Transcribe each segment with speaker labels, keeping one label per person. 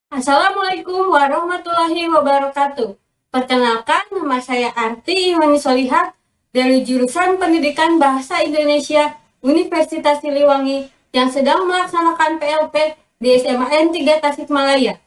Speaker 1: Assalamualaikum warahmatullahi wabarakatuh. Perkenalkan, nama saya Arti Imani Solihat dari jurusan Pendidikan Bahasa Indonesia Universitas Siliwangi yang sedang melaksanakan PLP di SMAN 3 Tasikmalaya.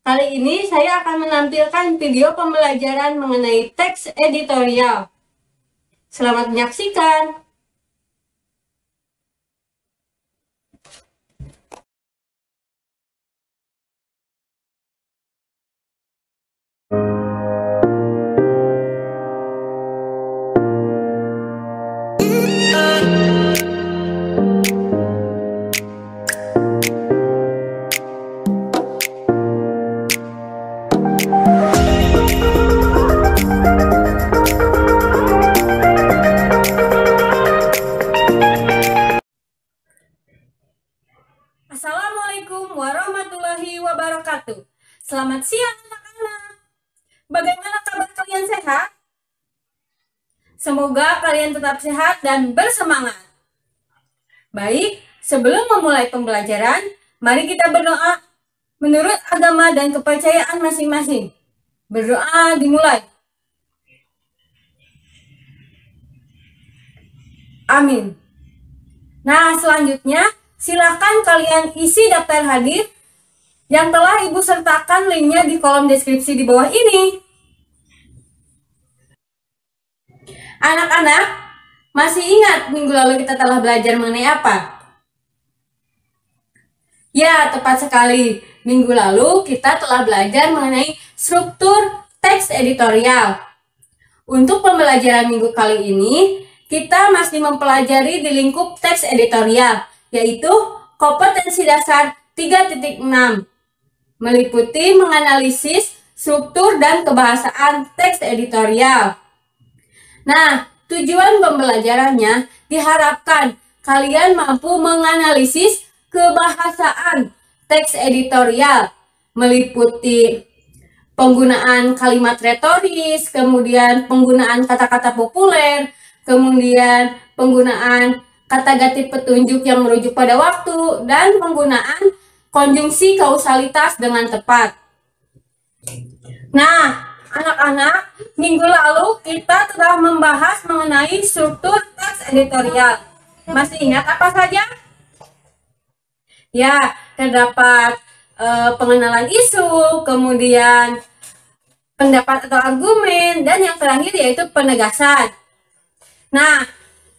Speaker 1: Kali ini saya akan menampilkan video pembelajaran mengenai teks editorial. Selamat menyaksikan. Assalamualaikum warahmatullahi wabarakatuh. Selamat siang anak-anak. Bagaimana kabar kalian, sehat? Semoga kalian tetap sehat dan bersemangat. Baik, sebelum memulai pembelajaran, mari kita berdoa menurut agama dan kepercayaan masing-masing. Berdoa dimulai. Amin. Nah, selanjutnya silakan kalian isi daftar hadir yang telah Ibu sertakan linknya di kolom deskripsi di bawah ini. Anak-anak, masih ingat minggu lalu kita telah belajar mengenai apa? Ya, tepat sekali. Minggu lalu kita telah belajar mengenai struktur teks editorial. Untuk pembelajaran minggu kali ini, kita masih mempelajari di lingkup teks editorial, yaitu kompetensi dasar 3.6, meliputi menganalisis struktur dan kebahasaan teks editorial. Nah, tujuan pembelajarannya diharapkan kalian mampu menganalisis kebahasaan teks editorial, meliputi penggunaan kalimat retoris, kemudian penggunaan kata-kata populer, kemudian penggunaan kata ganti petunjuk yang merujuk pada waktu, dan penggunaan konjungsi kausalitas dengan tepat. Nah, anak-anak, minggu lalu kita telah membahas mengenai struktur teks editorial. Masih ingat apa saja? Ya, terdapat pengenalan isu, kemudian pendapat atau argumen, dan yang terakhir yaitu penegasan. Nah,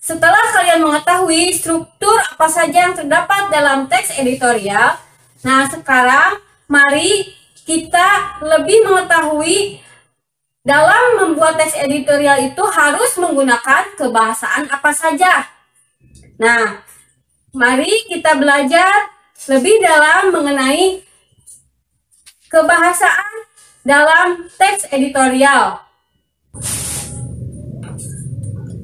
Speaker 1: setelah kalian mengetahui struktur apa saja yang terdapat dalam teks editorial, nah sekarang mari kita lebih mengetahui dalam membuat teks editorial itu harus menggunakan kebahasaan apa saja. Nah, mari kita belajar lebih dalam mengenai kebahasaan dalam teks editorial.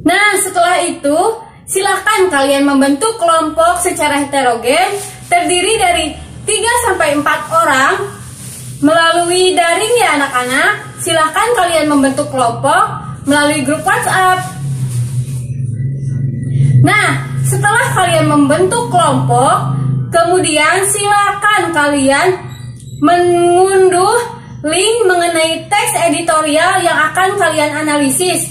Speaker 1: Nah, setelah itu, silahkan kalian membentuk kelompok secara heterogen terdiri dari 3-4 orang melalui daring ya anak-anak. Silahkan kalian membentuk kelompok melalui grup WhatsApp. Nah, setelah kalian membentuk kelompok, kemudian silahkan kalian mengunduh link mengenai teks editorial yang akan kalian analisis.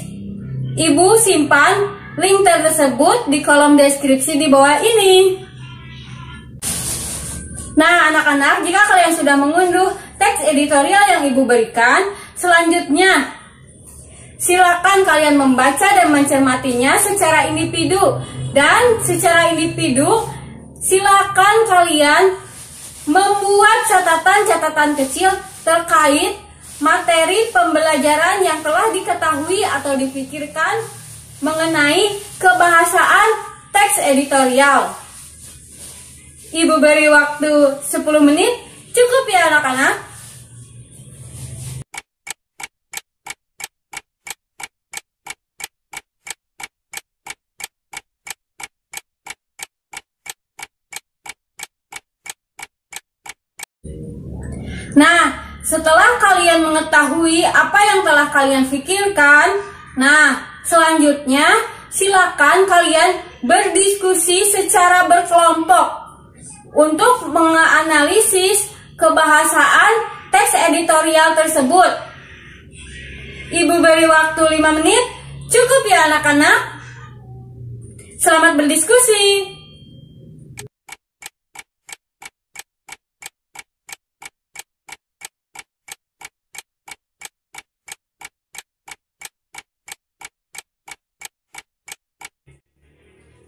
Speaker 1: Ibu simpan link tersebut di kolom deskripsi di bawah ini. Nah, anak-anak, jika kalian sudah mengunduh teks editorial yang Ibu berikan, selanjutnya silakan kalian membaca dan mencermatinya secara individu. Dan secara individu, silakan kalian membuat catatan-catatan kecil terkait materi pembelajaran yang telah diketahui atau dipikirkan mengenai kebahasaan teks editorial. Ibu beri waktu 10 menit, cukup ya anak-anak? Nah, setelah kalian mengetahui apa yang telah kalian pikirkan, nah, selanjutnya silakan kalian berdiskusi secara berkelompok untuk menganalisis kebahasaan teks editorial tersebut. Ibu beri waktu 5 menit. Cukup ya anak-anak? Selamat berdiskusi.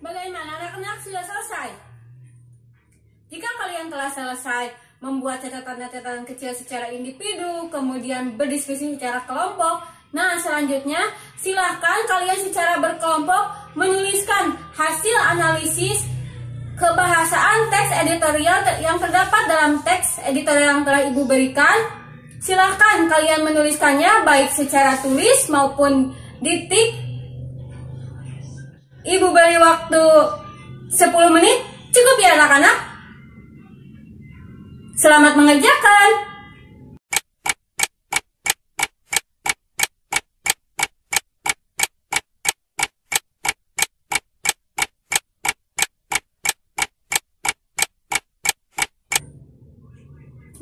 Speaker 1: Bagaimana anak-anak, sudah selesai? Jika kalian telah selesai membuat catatan-catatan kecil secara individu, kemudian berdiskusi secara kelompok, nah selanjutnya silahkan kalian secara berkelompok menuliskan hasil analisis kebahasaan teks editorial yang terdapat dalam teks editorial yang telah Ibu berikan. Silahkan kalian menuliskannya baik secara tulis maupun diktik. Ibu beri waktu 10 menit. Cukup ya anak-anak? Selamat mengerjakan.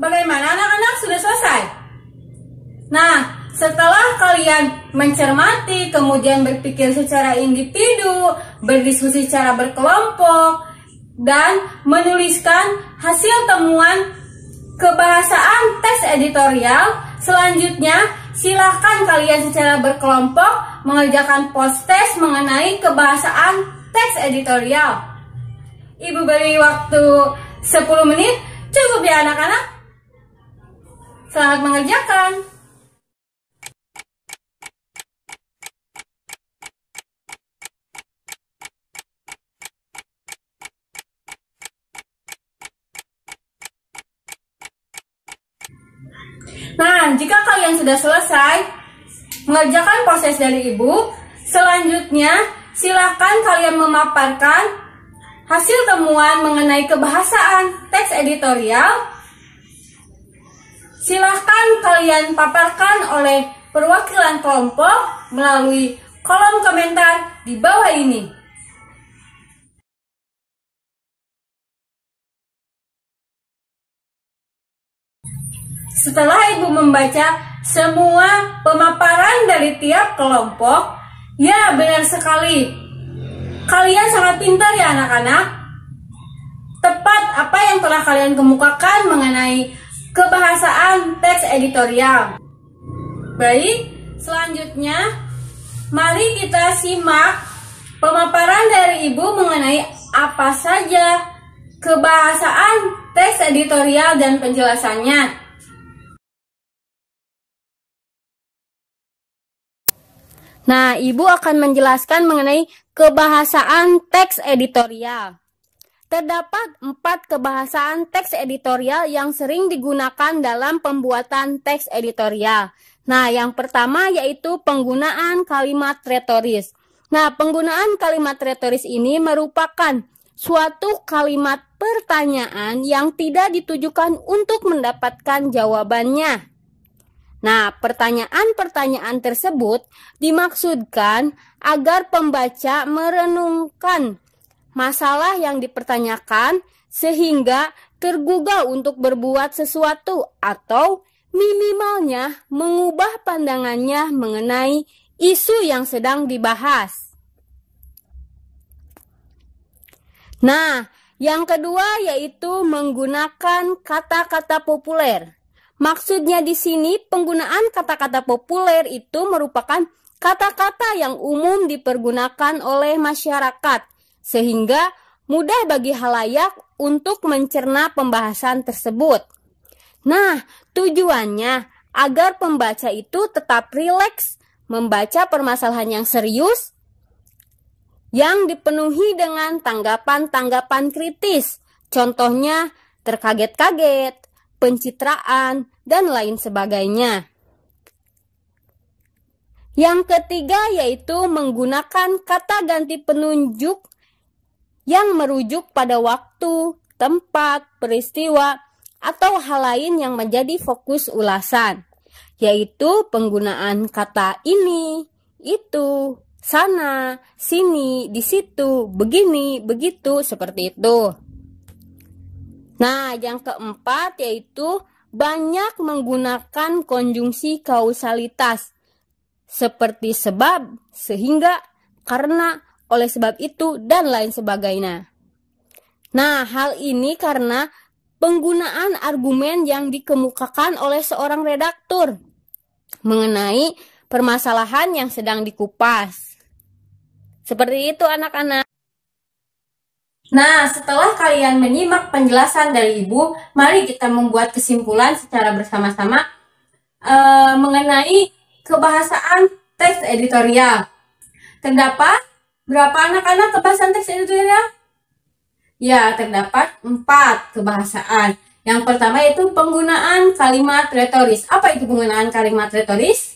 Speaker 1: Bagaimana anak-anak, sudah selesai? Nah, setelah kalian mencermati, kemudian berpikir secara individu, berdiskusi secara berkelompok, dan menuliskan hasil temuan kebahasaan teks editorial, selanjutnya silahkan kalian secara berkelompok mengerjakan post-test mengenai kebahasaan teks editorial. Ibu beri waktu 10 menit. Cukup ya anak-anak? Selamat mengerjakan. Nah, jika kalian sudah selesai mengerjakan proses dari Ibu, selanjutnya silakan kalian memaparkan hasil temuan mengenai kebahasaan teks editorial. Silahkan kalian paparkan oleh perwakilan kelompok melalui kolom komentar di bawah ini. Setelah Ibu membaca semua pemaparan dari tiap kelompok, ya benar sekali, kalian sangat pintar ya anak-anak. Tepat apa yang telah kalian kemukakan mengenai kebahasaan teks editorial. Baik, selanjutnya mari kita simak pemaparan dari Ibu mengenai apa saja kebahasaan teks editorial dan penjelasannya. Nah, Ibu akan menjelaskan mengenai kebahasaan teks editorial. Terdapat 4 kebahasaan teks editorial yang sering digunakan dalam pembuatan teks editorial. Nah, yang pertama yaitu penggunaan kalimat retoris. Nah, penggunaan kalimat retoris ini merupakan suatu kalimat pertanyaan yang tidak ditujukan untuk mendapatkan jawabannya. Nah, pertanyaan-pertanyaan tersebut dimaksudkan agar pembaca merenungkan masalah yang dipertanyakan sehingga tergugah untuk berbuat sesuatu atau minimalnya mengubah pandangannya mengenai isu yang sedang dibahas. Nah, yang kedua yaitu menggunakan kata-kata populer. Maksudnya di sini penggunaan kata-kata populer itu merupakan kata-kata yang umum dipergunakan oleh masyarakat sehingga mudah bagi halayak untuk mencerna pembahasan tersebut. Nah, tujuannya agar pembaca itu tetap rileks membaca permasalahan yang serius yang dipenuhi dengan tanggapan-tanggapan kritis. Contohnya terkaget-kaget, pencitraan, dan lain sebagainya. Yang ketiga yaitu menggunakan kata ganti penunjuk yang merujuk pada waktu, tempat, peristiwa, atau hal lain yang menjadi fokus ulasan, yaitu penggunaan kata ini, itu, sana, sini, di situ, begini, begitu, seperti itu. Nah, yang keempat yaitu banyak menggunakan konjungsi kausalitas seperti sebab, sehingga, karena, oleh sebab itu, dan lain sebagainya. Nah, hal ini karena penggunaan argumen yang dikemukakan oleh seorang redaktur mengenai permasalahan yang sedang dikupas. Seperti itu anak-anak. Nah, setelah kalian menyimak penjelasan dari Ibu, mari kita membuat kesimpulan secara bersama-sama mengenai kebahasaan teks editorial. Terdapat berapa anak-anak kebahasaan teks editorial? Ya, terdapat 4 kebahasaan. Yang pertama yaitu penggunaan kalimat retoris. Apa itu penggunaan kalimat retoris?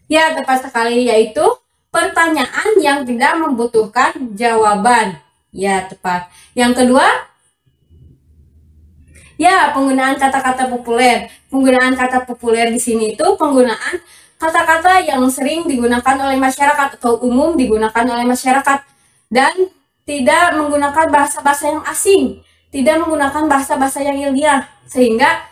Speaker 1: Ya, tepat sekali, yaitu pertanyaan yang tidak membutuhkan jawaban. Ya, tepat. Yang kedua, ya, penggunaan kata-kata populer. Penggunaan kata populer di sini itu penggunaan kata-kata yang sering digunakan oleh masyarakat atau umum digunakan oleh masyarakat dan tidak menggunakan bahasa-bahasa yang asing, tidak menggunakan bahasa-bahasa yang ilmiah, sehingga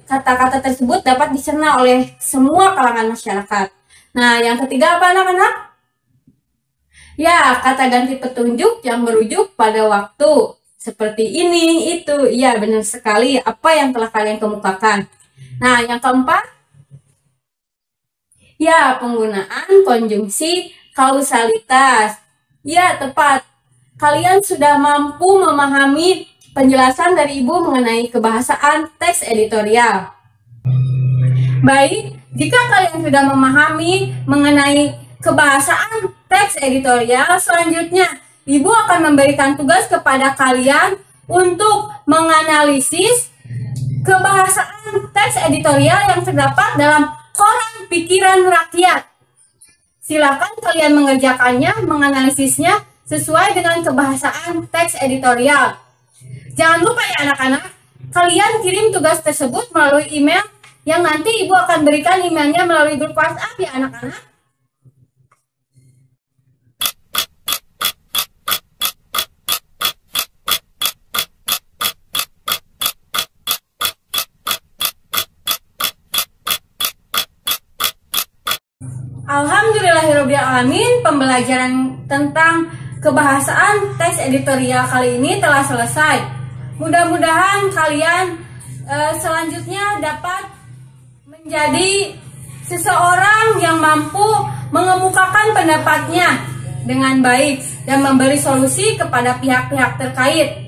Speaker 1: kata-kata tersebut dapat dicerna oleh semua kalangan masyarakat. Nah, yang ketiga apa anak-anak? Ya, kata ganti petunjuk yang merujuk pada waktu. Seperti ini, itu. Iya, benar sekali apa yang telah kalian kemukakan. Nah, yang keempat. Ya, penggunaan konjungsi kausalitas. Ya, tepat. Kalian sudah mampu memahami penjelasan dari Ibu mengenai kebahasaan teks editorial. Baik, jika kalian sudah memahami mengenai kebahasaan teks editorial, selanjutnya Ibu akan memberikan tugas kepada kalian untuk menganalisis kebahasaan teks editorial yang terdapat dalam Koran Pikiran Rakyat. Silakan kalian mengerjakannya, menganalisisnya sesuai dengan kebahasaan teks editorial. Jangan lupa ya anak-anak, kalian kirim tugas tersebut melalui email yang nanti Ibu akan berikan emailnya melalui grup WhatsApp ya anak-anak. Alhamdulillahirobbilalamin, pembelajaran tentang kebahasaan teks editorial kali ini telah selesai. Mudah-mudahan kalian selanjutnya dapat menjadi seseorang yang mampu mengemukakan pendapatnya dengan baik dan memberi solusi kepada pihak-pihak terkait.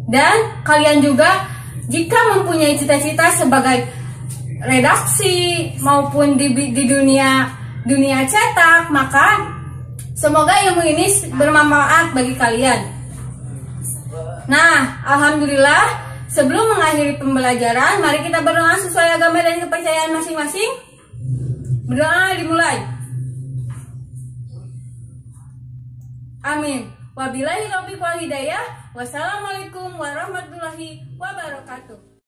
Speaker 1: Dan kalian juga jika mempunyai cita-cita sebagai redaksi maupun di dunia cetak, maka semoga ilmu ini bermanfaat bagi kalian. Nah, alhamdulillah, sebelum mengakhiri pembelajaran, mari kita berdoa sesuai agama dan kepercayaan masing-masing. Berdoa dimulai. Amin. Wabillahi taufiq wal hidayah. Wassalamualaikum warahmatullahi wabarakatuh.